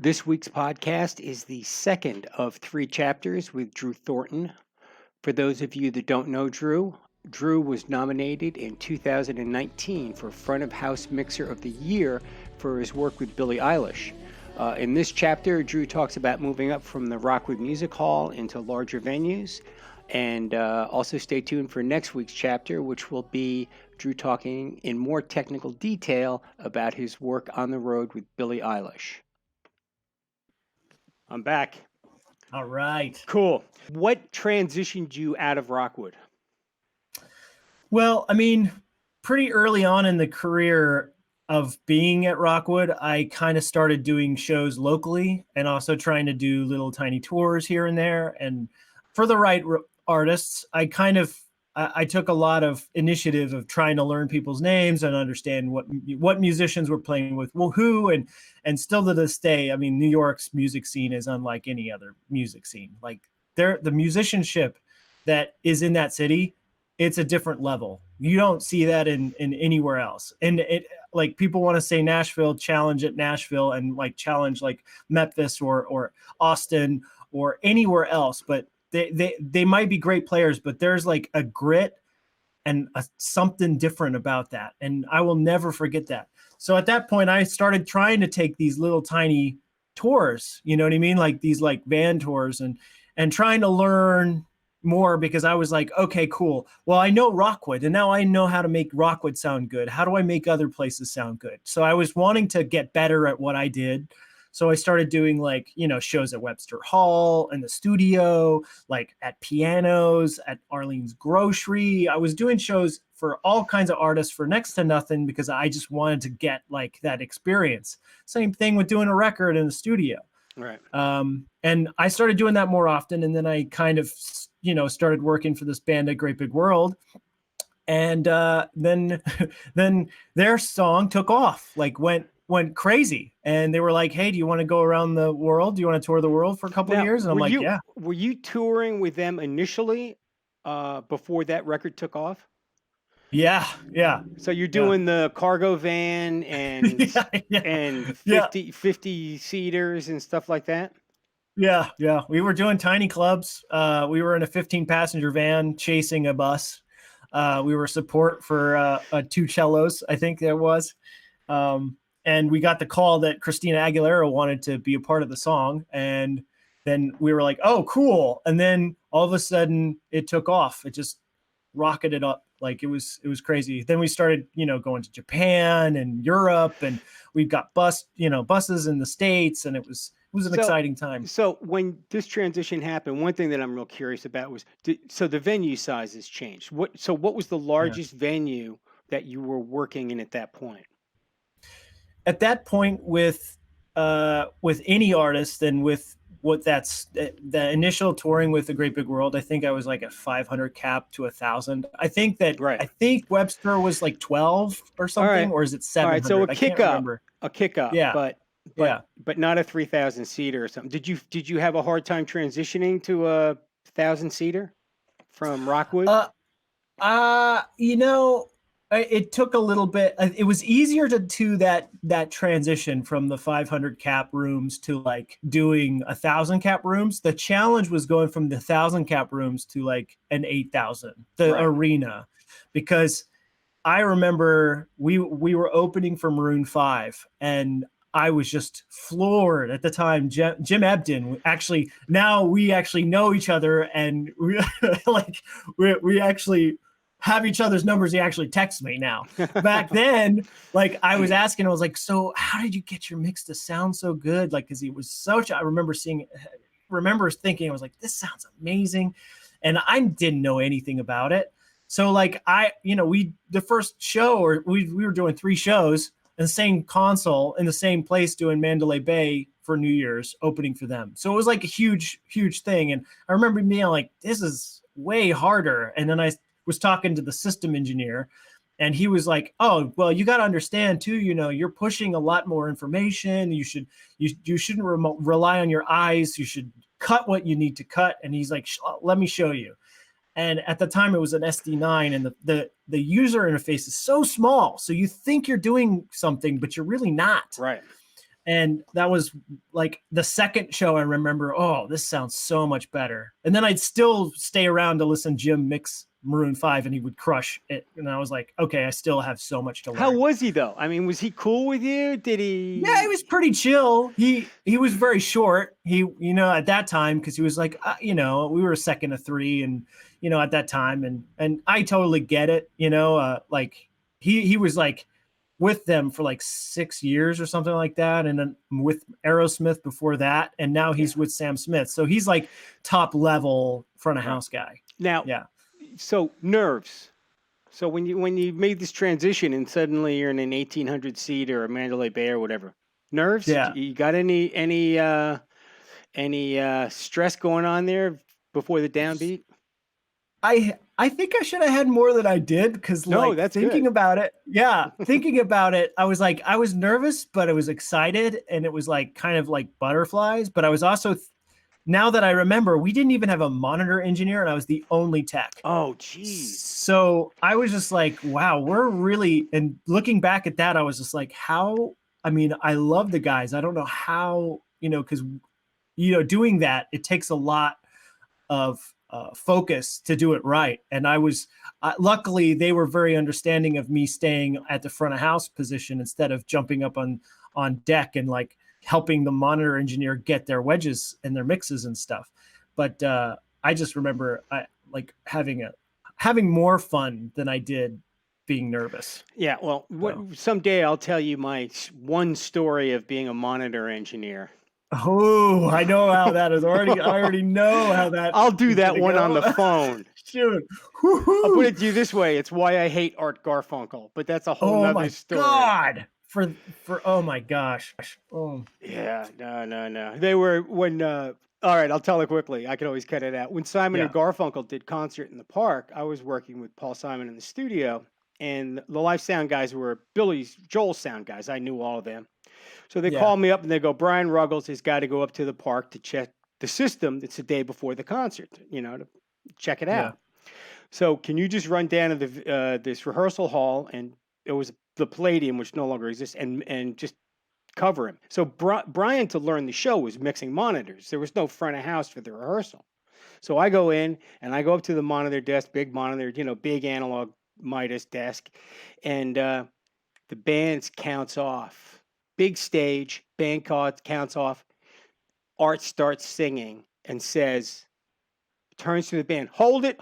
This week's podcast is the second of three chapters with Drew Thornton. For those of you that don't know Drew was nominated in 2019 for Front of House Mixer of the Year for his work with Billie Eilish. In this chapter, Drew talks about moving up from the Rockwood Music Hall into larger venues. And also stay tuned for next week's chapter, which will be Drew talking in more technical detail about his work on the road with Billie Eilish. I'm back. All right. Cool. What transitioned you out of Rockwood? Well, I mean, pretty early on in the career of being at Rockwood, I kind of started doing shows locally and also trying to do little tiny tours here and there. And for the right artists, I took a lot of initiative of trying to learn people's names and understand what musicians were playing with, well, who, and still to this day, I mean, New York's music scene is unlike any other music scene. Like the musicianship that is in that city, it's a different level. You don't see that in anywhere else. And it, like, people want to say Nashville, challenge at Nashville, and like challenge like Memphis or Austin or anywhere else, but they might be great players, but there's like a grit and something different about that. And I will never forget that. So at that point, I started trying to take these little tiny tours, you know what I mean? Like these like van tours and trying to learn more, because I was like, okay, cool. Well, I know Rockwood, and now I know how to make Rockwood sound good. How do I make other places sound good? So I was wanting to get better at what I did. So I started doing like, shows at Webster Hall, in the studio, like at pianos, at Arlene's Grocery. I was doing shows for all kinds of artists for next to nothing because I just wanted to get like that experience. Same thing with doing a record in the studio. Right. And I started doing that more often. And then I kind of, started working for this band at Great Big World. And then their song took off, like went crazy, and they were like, hey, do you want to go around the world? Do you want to tour the world for a couple of years? And I'm like, yeah. Were you touring with them initially before that record took off? Yeah. So you're doing the cargo van and and 50 seaters and stuff like that? Yeah. We were doing tiny clubs. We were in a 15-passenger van chasing a bus. We were support for 2 cellos, I think there was. And we got the call that Christina Aguilera wanted to be a part of the song. And then we were like, oh, cool. And then all of a sudden it took off. It just rocketed up. Like it was crazy. Then we started, going to Japan and Europe, and we've got buses in the States, and it was an exciting time. So when this transition happened, one thing that I'm real curious about was, so the venue sizes changed. What was the largest venue that you were working in at that point? At that point, with any artist, and with the initial touring with the Great Big World, I think I was like a 500 cap to 1,000. I think that I think Webster was like 12 or something, or is it 700? All right, so a kick up, yeah, but not a 3,000 seater or something. Did you have a hard time transitioning to a 1,000 seater from Rockwood? It took a little bit. It was easier to do that transition from the 500 cap rooms to like doing 1,000 cap rooms. The challenge was going from the 1,000 cap rooms to like an 8,000, arena, because I remember we were opening for Maroon 5, and I was just floored at the time. Jim Ebden, actually, now we actually know each other, and we actually have each other's numbers. He actually texts me now. Back then, like I was asking, I was like, so how did you get your mix to sound so good? Like, cause he was I remember thinking, I was like, this sounds amazing. And I didn't know anything about it. So like the first show, or we were doing 3 shows in the same console in the same place, doing Mandalay Bay for New Year's, opening for them. So it was like a huge, huge thing. And I remember being like, this is way harder. And then I was talking to the system engineer, and he was like, oh, well, you got to understand too, you're pushing a lot more information. You shouldn't rely on your eyes. You should cut what you need to cut. And he's like, let me show you. And at the time it was an SD9, and the user interface is so small. So you think you're doing something, but you're really not. Right. And that was like the second show I remember, oh, this sounds so much better. And then I'd still stay around to listen to Jim mix Maroon 5 and he would crush it. And I was like, okay, I still have so much to How learn. was he though? I mean, was he cool with you? Did Yeah, he he? was pretty chill. He was very short. He, at that time, because he was like, we were a second of three, and at that time, and I totally get it. Like he was like with them for like 6 years or something like that, and then with Aerosmith before that, and now he's with Sam Smith, so he's like top level front of house guy. Now, Yeah. so nerves. So when you made this transition and suddenly you're in an 1800 seat or a Mandalay Bay or whatever, nerves? Yeah. You got any stress going on there before the downbeat? I think I should have had more than I did, because No, like that's thinking good. about it, thinking about it, I was like, I was nervous, but I was excited, and it was like kind of like butterflies. But I was also, now that I remember, we didn't even have a monitor engineer, and I was the only tech. Oh, geez. So I was just like, wow, we're really, and looking back at that, I was just like, how, I mean, I love the guys. I don't know how, because, doing that, it takes a lot of focus to do it right. And I was, luckily, they were very understanding of me staying at the front of house position instead of jumping up on deck and like helping the monitor engineer get their wedges and their mixes and stuff. But I just remember having more fun than I did being nervous. Yeah, well, someday I'll tell you my one story of being a monitor engineer. Oh, I know how that is already. I already know how that. I'll do that one on the phone. Shoot. I'll put it to you this way: it's why I hate Art Garfunkel, but that's a whole nother story. God. For oh my gosh. Oh. Yeah, no. They were when. All right, I'll tell it quickly. I can always cut it out. When Simon and Garfunkel did Concert in the Park, I was working with Paul Simon in the studio, and the live sound guys were Joel's sound guys. I knew all of them. So they call me up and they go, Brian Ruggles has got to go up to the park to check the system. It's the day before the concert, to check it out. Yeah. So can you just run down to the this rehearsal hall, and it was the Palladium, which no longer exists, and just cover him. So Brian, to learn the show, was mixing monitors. There was no front of house for the rehearsal. So I go in and I go up to the monitor desk, big monitor, big analog Midas desk, and the band counts off. Big stage, band counts off. Art starts singing and says, turns to the band, hold it.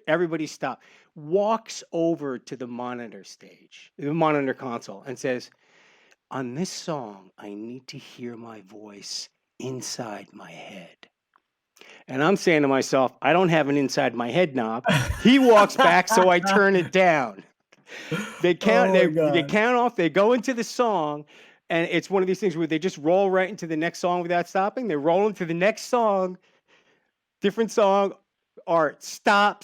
Everybody stop. Walks over to the monitor stage, the monitor console, and says, on this song, I need to hear my voice inside my head. And I'm saying to myself, I don't have an inside my head knob. He walks back, so I turn it down. They count. They count off. They go into the song, and it's one of these things where they just roll right into the next song without stopping. They roll into the next song, different song. Art stop.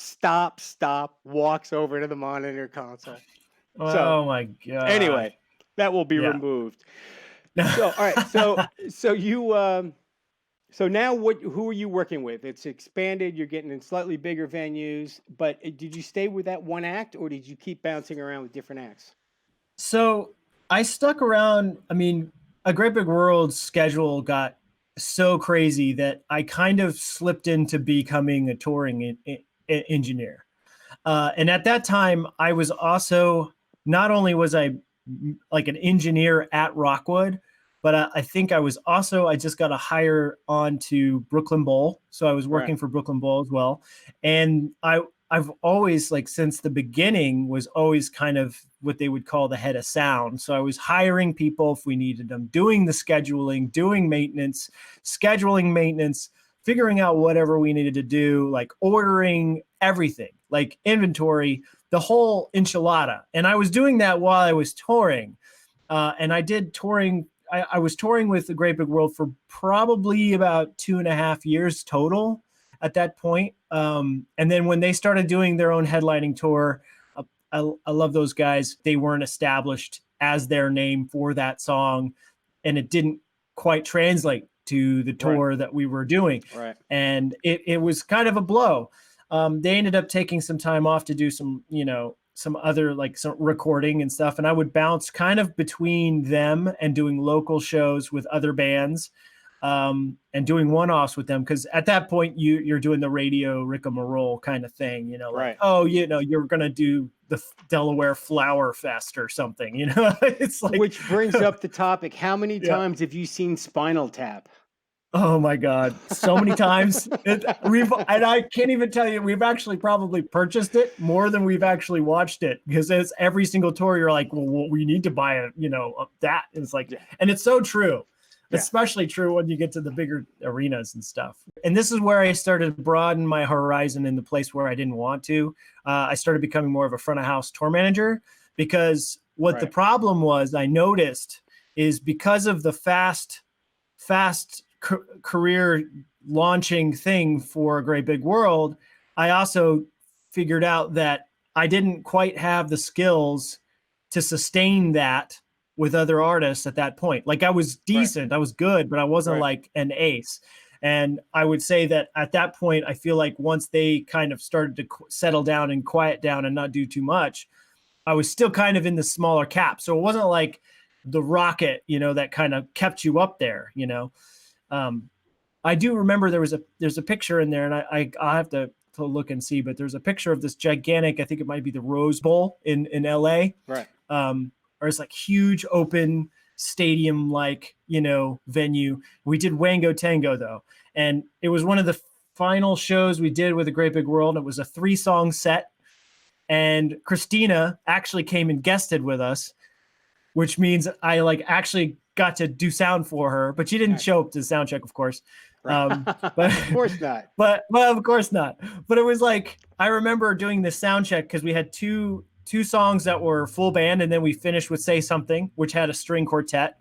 Walks over to the monitor console. Oh my god! Anyway, that will be removed. So all right. So you. So now, who are you working with? It's expanded. You're getting in slightly bigger venues. But did you stay with that one act, or did you keep bouncing around with different acts? So I stuck around. I mean, A Great Big World's schedule got so crazy that I kind of slipped into becoming a touring engineer. And at that time, I was also, not only was I like an engineer at Rockwood, but I think I just got a hire on to Brooklyn Bowl. So I was working for Brooklyn Bowl as well. And I've always, like, since the beginning, was always kind of what they would call the head of sound. So I was hiring people if we needed them, doing the scheduling, doing maintenance, scheduling maintenance, figuring out whatever we needed to do, like ordering everything, like inventory, the whole enchilada. And I was doing that while I was touring. And I did touring. I was touring with The Great Big World for probably about 2.5 years total at that point. And then when they started doing their own headlining tour, I love those guys. They weren't established as their name for that song, and it didn't quite translate to the tour that we were doing. Right. And it was kind of a blow. They ended up taking some time off to do some, some other like some recording and stuff, and I would bounce kind of between them and doing local shows with other bands, and doing one-offs with them, because at that point you're doing the radio rigmarole kind of thing, you know, like Right. oh, you know, you're gonna do the Delaware Flower Fest or something, you know. It's like, Which brings up the topic. How many yeah. times have you seen Spinal Tap? Oh my God, so many times. And I can't even tell you, we've actually probably purchased it more than we've actually watched it, because it's every single tour you're like, well, we need to buy it, you know, that. And it's like, Yeah. and it's so true, Yeah. especially true when you get to the bigger arenas and stuff. And this is where I started to broaden my horizon in the place where I didn't want to. I started becoming more of a front of house tour manager, because what the Right. problem was, I noticed, is because of the fast career launching thing for A Great Big World, I also figured out that I didn't quite have the skills to sustain that with other artists at that point. Like, I was decent, I was good, but I wasn't Right. like an ace. And I would say that at that point, I feel like once they kind of started to settle down and quiet down and not do too much, I was still kind of in the smaller cap. So it wasn't like the rocket, you know, that kind of kept you up there, you know. I do remember there's a picture in there, and I'll have to look and see, but there's a picture of this gigantic, I think it might be the Rose Bowl in LA. Right. Or it's like huge open stadium, like, you know, venue. We did Wango Tango though. And it was one of the final shows we did with A Great Big World. It was a 3-song set. And Christina actually came and guested with us, which means I like actually got to do sound for her, but she didn't show up to the sound check, of course. Right. But Of course not. But well, of course not. But it was like, I remember doing the sound check because we had two songs that were full band, and then we finished with Say Something, which had a string quartet.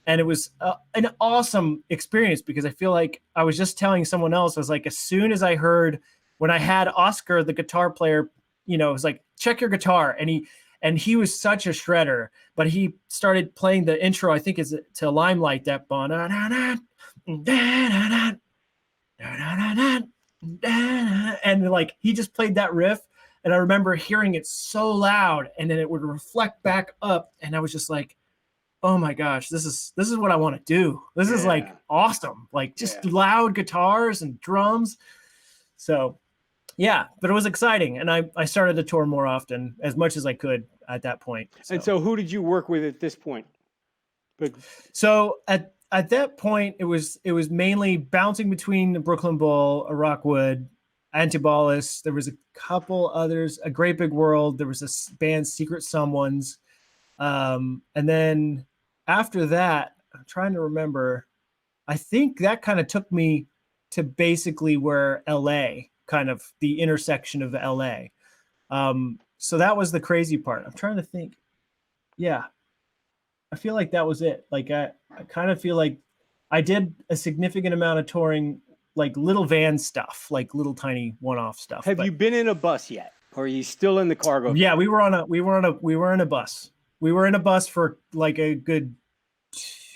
And it was an awesome experience, because I feel like I was just telling someone else, I was like, as soon as I heard, when I had Oscar, the guitar player, you know, it was like, check your guitar. And he was such a shredder, but he started playing the intro, I think is to Limelight, that and like he just played that riff, and I remember hearing it so loud, and then it would reflect back up, and I was just like, oh my gosh, this is what I want to do. This is like awesome, like just loud guitars and drums. So yeah, but it was exciting, and I started to tour more often, as much as I could at that point. And so who did you work with at this point? So at that point, it was mainly bouncing between the Brooklyn Bowl, a Rockwood, Antibalas. There was a couple others, A Great Big World. There was this band, Secret Someones. And then after that, I'm trying to remember, I think that kind of took me to basically where LA, kind of the intersection of LA. So that was the crazy part. I'm trying to think. Yeah. I feel like that was it. Like I kind of feel like I did a significant amount of touring, like little van stuff, like little tiny one-off stuff. Have you been in a bus yet? Or are you still in the cargo? Yeah, we were in a bus. We were in a bus for like a good,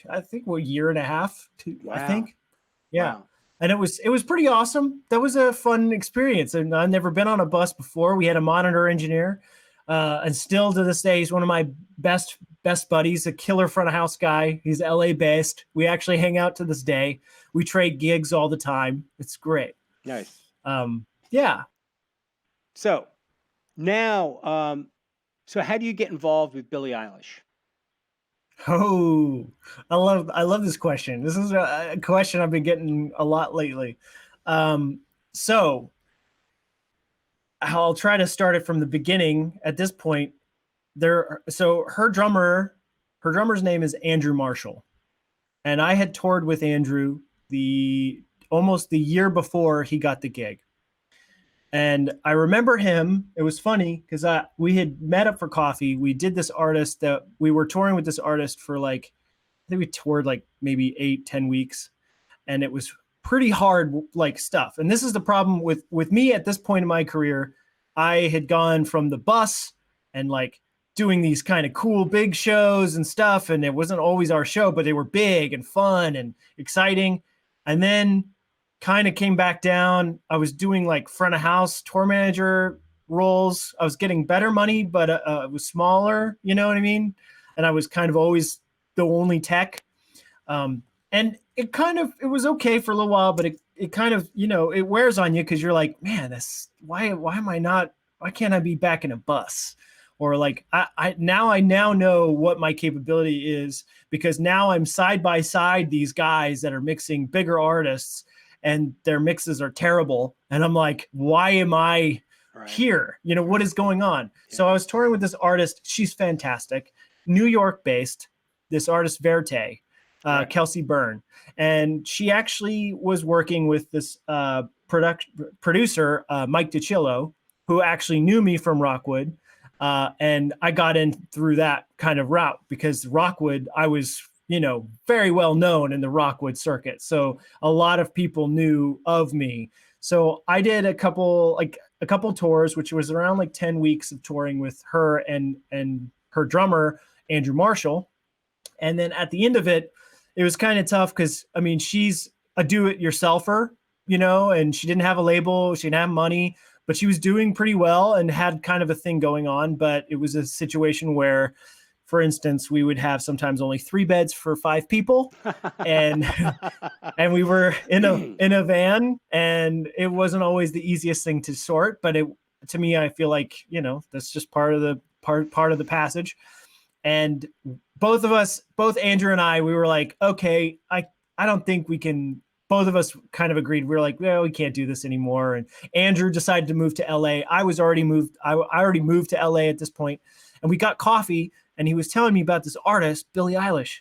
I think, a year and a half. I think. Yeah. Wow. And it was pretty awesome. That was a fun experience. And I've never been on a bus before. We had a monitor engineer, and still to this day, he's one of my best buddies, a killer front of house guy. He's LA based. We actually hang out to this day. We trade gigs all the time. It's great. Nice. Yeah. So now, so how do you get involved with Billie Eilish? Oh, I love this question. This is a question I've been getting a lot lately. So I'll try to start it from the beginning. At this point, so her drummer's name is Andrew Marshall, and I had toured with Andrew almost the year before he got the gig. And I remember him. It was funny because we had met up for coffee. We did this artist that we were touring with this artist for like, I think we toured like maybe 8-10 weeks, and it was pretty hard like stuff. And this is the problem with me at this point in my career. I had gone from the bus and like doing these kind of cool big shows and stuff, and it wasn't always our show, but they were big and fun and exciting. And then kind of came back down. I was doing like front of house tour manager roles. I was getting better money, but it was smaller. You know what I mean? And I was kind of always the only tech. And it was okay for a little while, but it kind of, it wears on you because you're like, man, why am I not, why can't I be back in a bus? Or like, I now know what my capability is, because now I'm side by side these guys that are mixing bigger artists and their mixes are terrible. And I'm like, why am I here? What is going on? Yeah. So I was touring with this artist. She's fantastic. New York based, this artist Verte. Kelsey Byrne, and she actually was working with this producer, Mike DiCillo, who actually knew me from Rockwood, and I got in through that kind of route because Rockwood, I was, very well known in the Rockwood circuit, so a lot of people knew of me. So I did a couple tours, which was around like 10 weeks of touring with her and her drummer, Andrew Marshall, and then at the end of it, it was kind of tough because, I mean, she's a do-it-yourselfer, and she didn't have a label. She didn't have money, but she was doing pretty well and had kind of a thing going on. But it was a situation where, for instance, we would have sometimes only 3 beds for 5 people. And and we were in a van, and it wasn't always the easiest thing to sort. But to me, I feel like, that's just part of the passage. And both Andrew and I, we were like, okay, I don't think we can. Both of us kind of agreed. We were like, well, we can't do this anymore. And Andrew decided to move to LA. I already moved to LA at this point, and we got coffee, and he was telling me about this artist, Billie Eilish.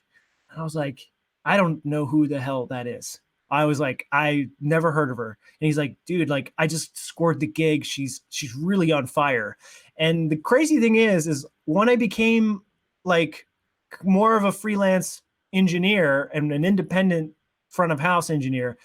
And I was like, I don't know who the hell that is. I was like, I never heard of her. And he's like, dude, like, I just scored the gig. She's really on fire. And the crazy thing is when I became like more of a freelance engineer and an independent front of house engineer,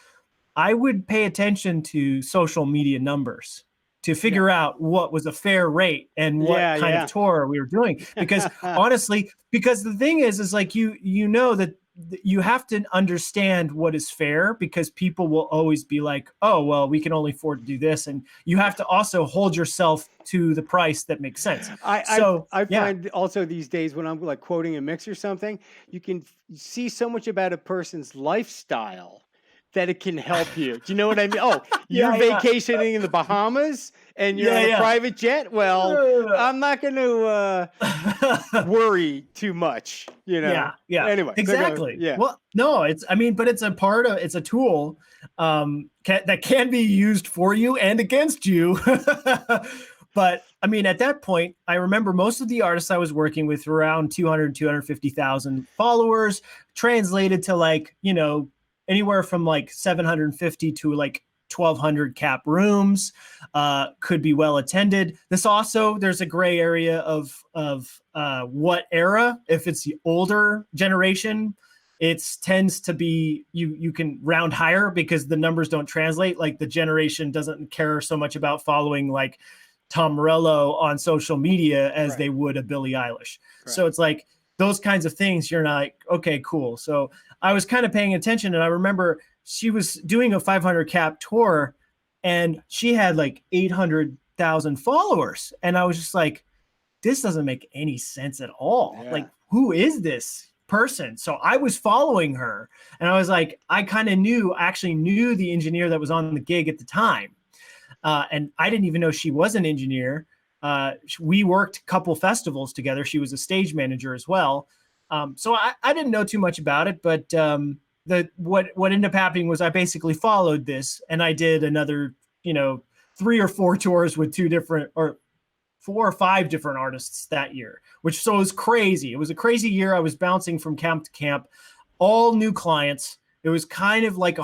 I would pay attention to social media numbers to figure out what was a fair rate and what kind of tour we were doing. Because honestly, because the thing is like, you know that you have to understand what is fair, because people will always be like, oh, well, we can only afford to do this. And you have to also hold yourself to the price that makes sense. I find also these days when I'm like quoting a mix or something, you can see so much about a person's lifestyle that it can help you. Do you know what I mean? Oh, you're vacationing in the Bahamas and you're on a private jet? Well, I'm not going to worry too much, Yeah. Anyway. Exactly. Well, no, it's a tool that can be used for you and against you. But I mean, at that point, I remember most of the artists I was working with were around 250,000 followers, translated to like, anywhere from like 750 to like 1,200 cap rooms, could be well attended. There's a gray area of what era. If it's the older generation, it tends to be, you can round higher because the numbers don't translate. Like the generation doesn't care so much about following like Tom Morello on social media as they would a Billie Eilish. So it's like those kinds of things. You're not like, okay, cool. So I was kind of paying attention, and I remember she was doing a 500 cap tour and she had like 800,000 followers. And I was just like, this doesn't make any sense at all. Yeah. Like, who is this person? So I was following her, and I was like, I actually knew the engineer that was on the gig at the time. And I didn't even know she was an engineer. We worked a couple festivals together. She was a stage manager as well. So I didn't know too much about it, but what ended up happening was I basically followed this, and I did another, 3 or 4 tours with 4 or 5 different artists that year, which so was crazy. It was a crazy year. I was bouncing from camp to camp, all new clients. It was kind of like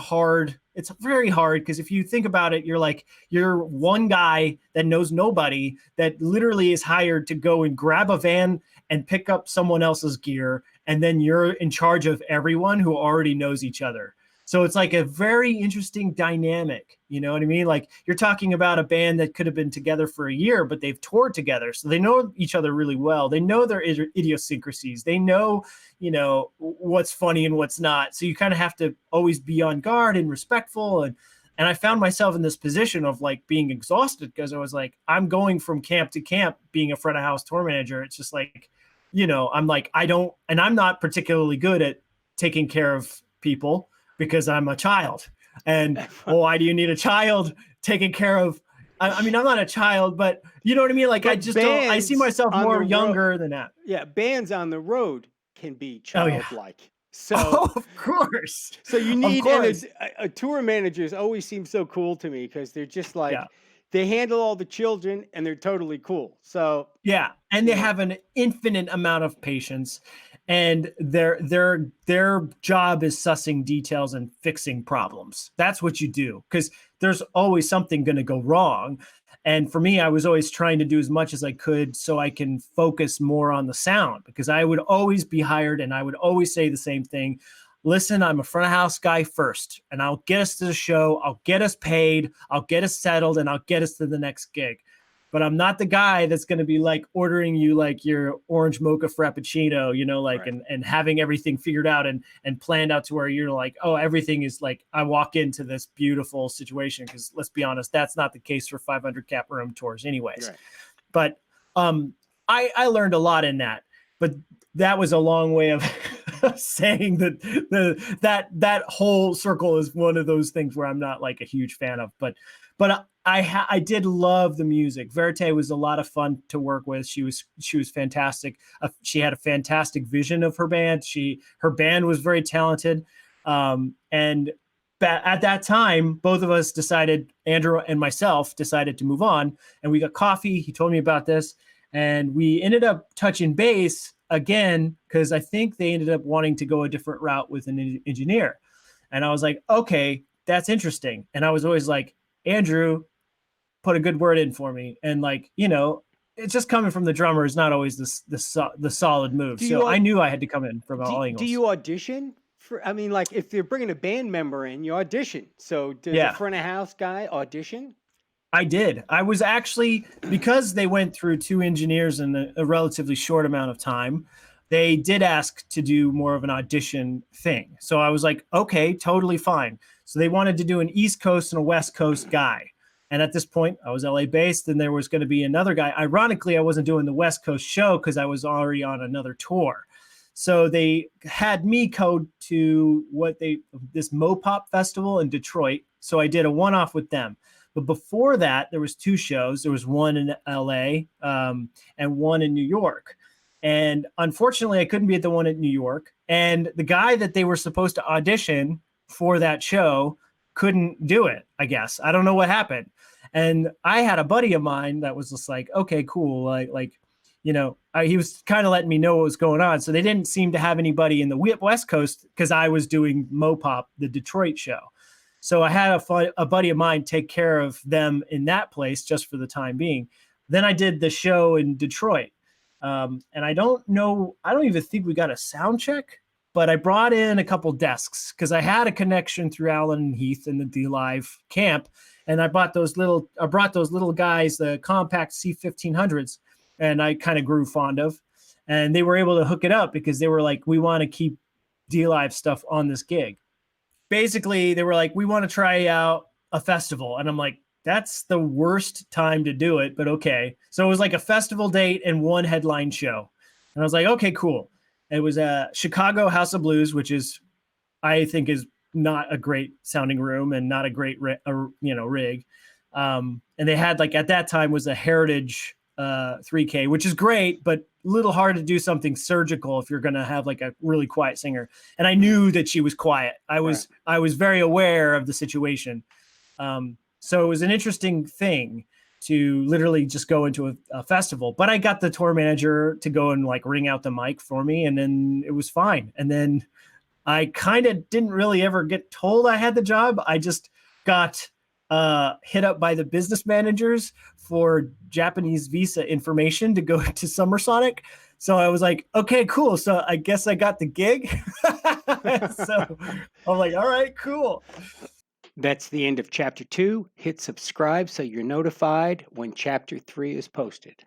it's very hard because if you think about it, you're one guy that knows nobody, that literally is hired to go and grab a van and pick up someone else's gear. And then you're in charge of everyone who already knows each other. So it's like a very interesting dynamic. You know what I mean? Like you're talking about a band that could have been together for a year, but they've toured together. So they know each other really well. They know their idiosyncrasies. They know, what's funny and what's not. So you kind of have to always be on guard and respectful. And And I found myself in this position of like being exhausted because I was like, I'm going from camp to camp being a front of house tour manager. It's just like, I'm like, and I'm not particularly good at taking care of people because I'm a child. And well, why do you need a child taking care of? I mean, I'm not a child, but you know what I mean? Like, I just don't, I see myself more younger than that. Yeah, bands on the road can be Oh, yeah. childlike. So, oh, of course. So you need, and a tour managers always seem so cool to me because they're just like, they handle all the children and they're totally cool. So yeah, and they have an infinite amount of patience, and their job is sussing details and fixing problems. That's what you do, because there's always something going to go wrong. And for me, I was always trying to do as much as I could so I can focus more on the sound, because I would always be hired and I would always say the same thing. Listen, I'm a front of house guy first, and I'll get us to the show. I'll get us paid. I'll get us settled, and I'll get us to the next gig. But I'm not the guy that's going to be like ordering you like your orange mocha frappuccino, like, right. and having everything figured out and planned out to where you're like, oh, everything is like, I walk into this beautiful situation. Because let's be honest, that's not the case for 500 cap room tours anyways. Right. But I learned a lot in that, but that was a long way of saying that that whole circle is one of those things where I'm not like a huge fan of, but I did love the music. Verite was a lot of fun to work with. She was fantastic. She had a fantastic vision of her band. Her band was very talented. And at that time, both of us decided, Andrew and myself decided to move on, and we got coffee. He told me about this, and we ended up touching base again, because I think they ended up wanting to go a different route with an engineer. And I was like, okay, that's interesting. And I was always like, Andrew, put a good word in for me. And like, it's just coming from the drummer is not always the solid move. So I knew I had to come in from all angles. Do you audition for, I mean, like if they're bringing a band member in, you audition. So does the front of house guy audition? I did. I was actually, because they went through 2 engineers in a relatively short amount of time, they did ask to do more of an audition thing. So I was like, okay, totally fine. So they wanted to do an East Coast and a West Coast guy. And at this point, I was LA based, and there was going to be another guy. Ironically, I wasn't doing the West Coast show because I was already on another tour. So they had me go to this Mopop festival in Detroit. So I did a one-off with them. But before that, there was 2 shows. There was one in LA and one in New York. And unfortunately, I couldn't be at the one in New York. And the guy that they were supposed to audition for that show couldn't do it, I guess. I don't know what happened. And I had a buddy of mine that was just like, okay, cool. He was kind of letting me know what was going on. So they didn't seem to have anybody in the West Coast because I was doing Mopop, the Detroit show. So I had a buddy of mine take care of them in that place just for the time being. Then I did the show in Detroit. And I don't even think we got a sound check, but I brought in a couple desks because I had a connection through Allen and Heath in the D-Live camp. And I brought those little guys, the compact C1500s, and I kind of grew fond of. And they were able to hook it up because they were like, we want to keep D-Live stuff on this gig. Basically, they were like, we want to try out a festival. And I'm like, that's the worst time to do it, but okay. So it was like a festival date and one headline show. And I was like, okay, cool. It was a Chicago House of Blues, which I think is not a great sounding room and not a great rig. And they had at that time was a Heritage 3K, which is great, but a little hard to do something surgical if you're going to have a really quiet singer. And I knew that she was quiet. I was very aware of the situation. So it was an interesting thing to literally just go into a festival, but I got the tour manager to go and ring out the mic for me. And then it was fine. And then I kind of didn't really ever get told I had the job. I just got hit up by the business managers for Japanese visa information to go to Summer Sonic. So I was like, okay, cool. So I guess I got the gig. So I'm like, all right, cool. That's the end of Chapter 2. Hit subscribe so you're notified when Chapter 3 is posted.